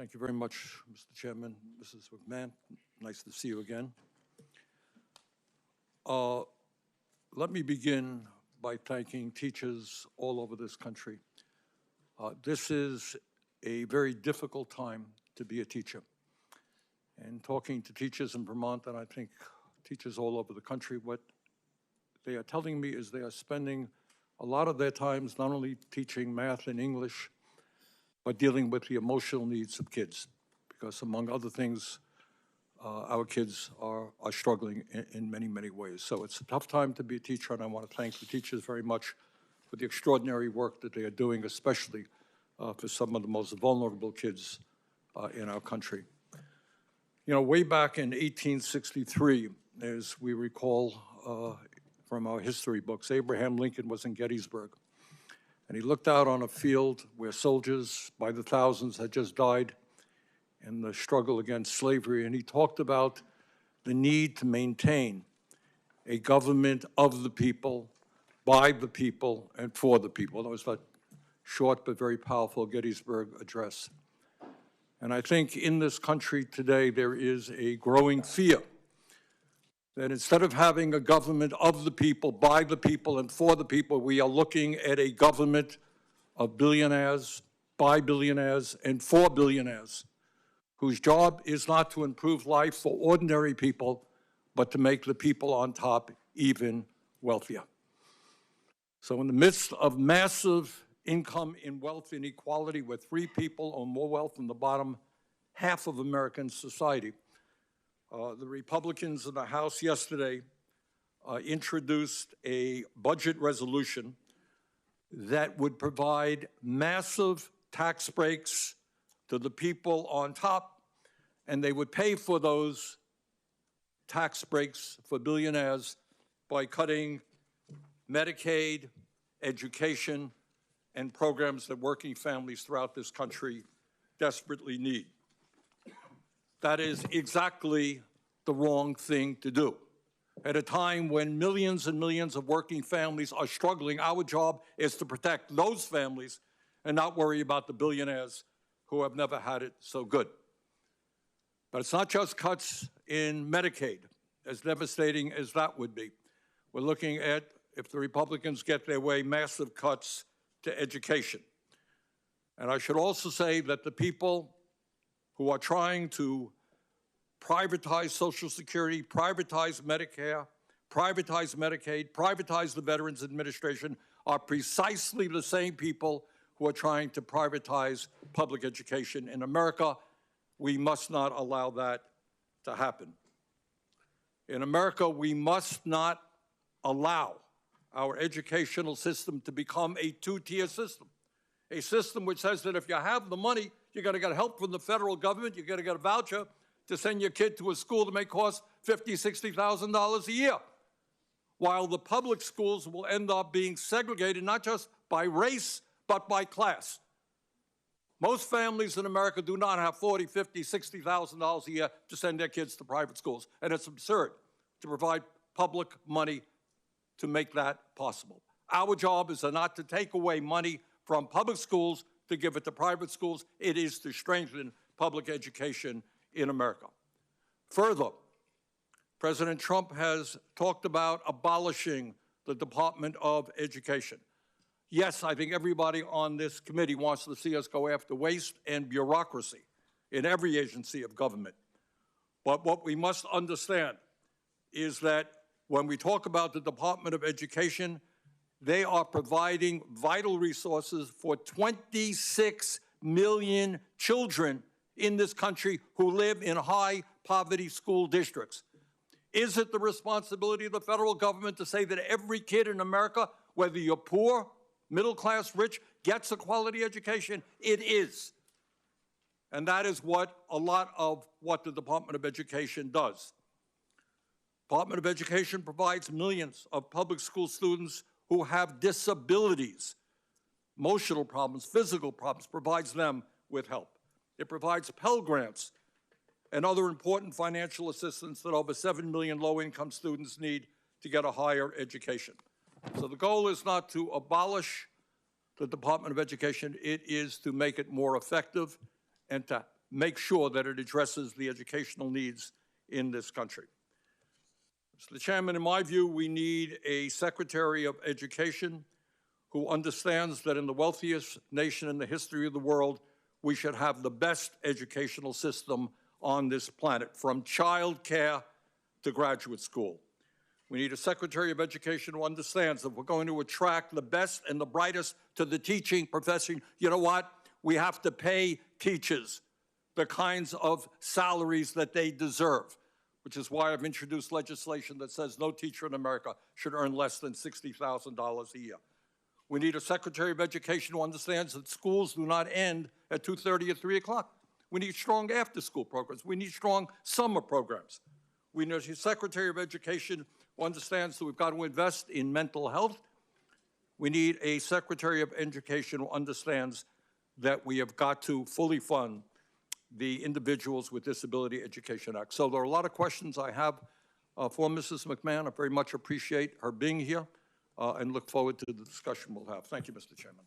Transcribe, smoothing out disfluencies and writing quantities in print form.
Thank you very much, Mr. Chairman. Mrs. McMahon, nice to see you again. Let me begin by thanking teachers all over this country. This is a very difficult time to be a teacher. And talking to teachers in Vermont, and I think teachers all over the country, what they are telling me is they are spending a lot of their times not only teaching math and English, but dealing with the emotional needs of kids. Because among other things, our kids are struggling in many, many ways. So it's a tough time to be a teacher, and I want to thank the teachers very much for the extraordinary work that they are doing, especially for some of the most vulnerable kids in our country. You know, way back in 1863, as we recall from our history books, Abraham Lincoln was in Gettysburg. And he looked out on a field where soldiers by the thousands had just died in the struggle against slavery, and he talked about the need to maintain a government of the people, by the people, and for the people. That was that short but very powerful Gettysburg Address. And I think in this country today there is a growing fear that instead of having a government of the people, by the people, and for the people, we are looking at a government of billionaires, by billionaires, and for billionaires, whose job is not to improve life for ordinary people, but to make the people on top even wealthier. So in the midst of massive income and wealth inequality, where 3 people own more wealth than the bottom half of American society, the Republicans in the House yesterday introduced a budget resolution that would provide massive tax breaks to the people on top, and they would pay for those tax breaks for billionaires by cutting Medicaid, education, and programs that working families throughout this country desperately need. That is exactly the wrong thing to do. At a time when millions and millions of working families are struggling, our job is to protect those families and not worry about the billionaires who have never had it so good. But it's not just cuts in Medicaid, as devastating as that would be. We're looking at, if the Republicans get their way, massive cuts to education. And I should also say that the people who are trying to privatize Social Security, privatize Medicare, privatize Medicaid, privatize the Veterans Administration are precisely the same people who are trying to privatize public education in America. We must not allow that to happen. In America, we must not allow our educational system to become a 2-tier system, a system which says that if you have the money, you're going to get help from the federal government, you're going to get a voucher to send your kid to a school that may cost $50,000, $60,000 a year, while the public schools will end up being segregated not just by race, but by class. Most families in America do not have $40,000, $50,000, $60,000 a year to send their kids to private schools, and it's absurd to provide public money to make that possible. Our job is not to take away money from public schools to give it to private schools. It is to strengthen public education in America. Further, President Trump has talked about abolishing the Department of Education. Yes, I think everybody on this committee wants to see us go after waste and bureaucracy in every agency of government. But what we must understand is that when we talk about the Department of Education, they are providing vital resources for 26 million children in this country who live in high-poverty school districts. Is it the responsibility of the federal government to say that every kid in America, whether you're poor, middle class, rich, gets a quality education? It is. And that is what a lot of what the Department of Education does. Department of Education provides millions of public school students who have disabilities, emotional problems, physical problems, provides them with help. It provides Pell Grants and other important financial assistance that over 7 million low-income students need to get a higher education. So the goal is not to abolish the Department of Education, it is to make it more effective and to make sure that it addresses the educational needs in this country. Mr. Chairman, in my view, we need a Secretary of Education who understands that in the wealthiest nation in the history of the world, we should have the best educational system on this planet, from child care to graduate school. We need a Secretary of Education who understands that we're going to attract the best and the brightest to the teaching profession. You know what? We have to pay teachers the kinds of salaries that they deserve, which is why I've introduced legislation that says no teacher in America should earn less than $60,000 a year. We need a Secretary of Education who understands that schools do not end at 2:30 or 3 o'clock. We need strong after-school programs. We need strong summer programs. We need a Secretary of Education who understands that we've got to invest in mental health. We need a Secretary of Education who understands that we have got to fully fund the Individuals with Disability Education Act. So there are a lot of questions I have for Mrs. McMahon. I very much appreciate her being here and look forward to the discussion we'll have. Thank you, Mr. Chairman.